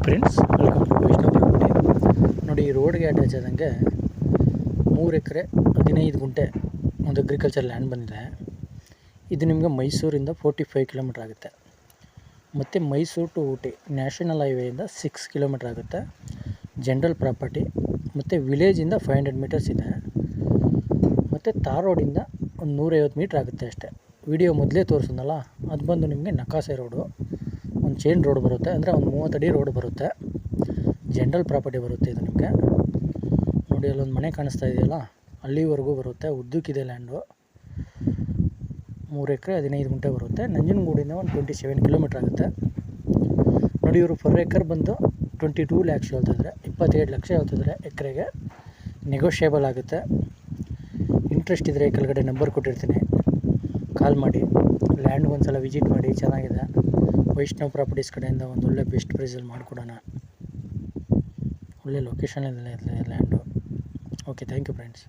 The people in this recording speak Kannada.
Friends, welcome to Vaishnav property. ನೋಡಿ, ರೋಡ್ಗೆ ಅಟ್ಯಾಚ್ ಆದಂಗೆ 3 ಎಕರೆ 15 ಗುಂಟೆ ಒಂದು ಅಗ್ರಿಕಲ್ಚರ್ ಲ್ಯಾಂಡ್ ಬಂದಿದೆ. ಇದು ನಿಮಗೆ ಮೈಸೂರಿಂದ 45 ಕಿಲೋಮೀಟ್ರ್ ಆಗುತ್ತೆ. ಮತ್ತು ಮೈಸೂರು ಟು ಊಟಿ ನ್ಯಾಷನಲ್ ಹೈವೇಯಿಂದ 6 ಕಿಲೋಮೀಟ್ರ್ ಆಗುತ್ತೆ. ಜನರಲ್ ಪ್ರಾಪರ್ಟಿ ಮತ್ತು ವಿಲೇಜಿಂದ 500 ಮೀಟರ್ಸ್ ಇದೆ. ಮತ್ತು ತಾರ್ ರೋಡಿಂದ ಒಂದು 150 ಮೀಟ್ರ್ ಆಗುತ್ತೆ ಅಷ್ಟೇ. ವಿಡಿಯೋ ಮೊದಲೇ ತೋರಿಸಿದ್ನಲ್ಲ, ಅದು ಬಂದು ನಿಮಗೆ ನಕಾಸೆ ರೋಡು, ಒಂದು ಚೈನ್ ರೋಡ್ ಬರುತ್ತೆ, ಅಂದರೆ ಒಂದು 30 ಅಡಿ ರೋಡ್ ಬರುತ್ತೆ. ಜನರಲ್ ಪ್ರಾಪರ್ಟಿ ಬರುತ್ತೆ ಇದು ನಿಮಗೆ. ನೋಡಿ, ಅಲ್ಲೊಂದು ಮನೆ ಕಾಣಿಸ್ತಾ ಇದೆಯಲ್ಲ, ಅಲ್ಲಿವರೆಗೂ ಬರುತ್ತೆ. ಉದ್ದಕ್ಕಿದೆ ಲ್ಯಾಂಡು. 3 ಎಕರೆ 15 ಗುಂಟೆ ಬರುತ್ತೆ. ನಂಜನಗೂಡಿಂದ ಒಂದು 27 ಕಿಲೋಮೀಟ್ರ್ ಆಗುತ್ತೆ. ನೋಡಿ, ಇವರು ಪರ್ ಎಕರ್ ಬಂದು 22 ಲ್ಯಾಕ್ಸ್ ಹೇಳ್ತಿದ್ರೆ, 27 ಲಕ್ಷ ಹೇಳ್ತಿದ್ರೆ ಎಕರೆಗೆ. ನೆಗೋಷಿಯೇಬಲ್ ಆಗುತ್ತೆ. ಇಂಟ್ರೆಸ್ಟ್ ಇದ್ದರೆ ಕೆಳಗಡೆ ನಂಬರ್ ಕೊಟ್ಟಿರ್ತೀನಿ, ಕಾಲ್ ಮಾಡಿ. ಲ್ಯಾಂಡ್ಗೆ ಒಂದು ಸಲ ವಿಸಿಟ್ ಮಾಡಿ, ಚೆನ್ನಾಗಿದೆ. ವೈಷ್ಣವ್ ಪ್ರಾಪರ್ಟೀಸ್ ಕಡೆಯಿಂದ ಒಂದು ಒಳ್ಳೆ ಬೆಸ್ಟ್ ಪ್ರೈಸಲ್ಲಿ ಮಾಡಿಕೊಡೋಣ. ಒಳ್ಳೆ ಲೊಕೇಶನಲ್ಲಿದೆ land. Okay, thank you friends.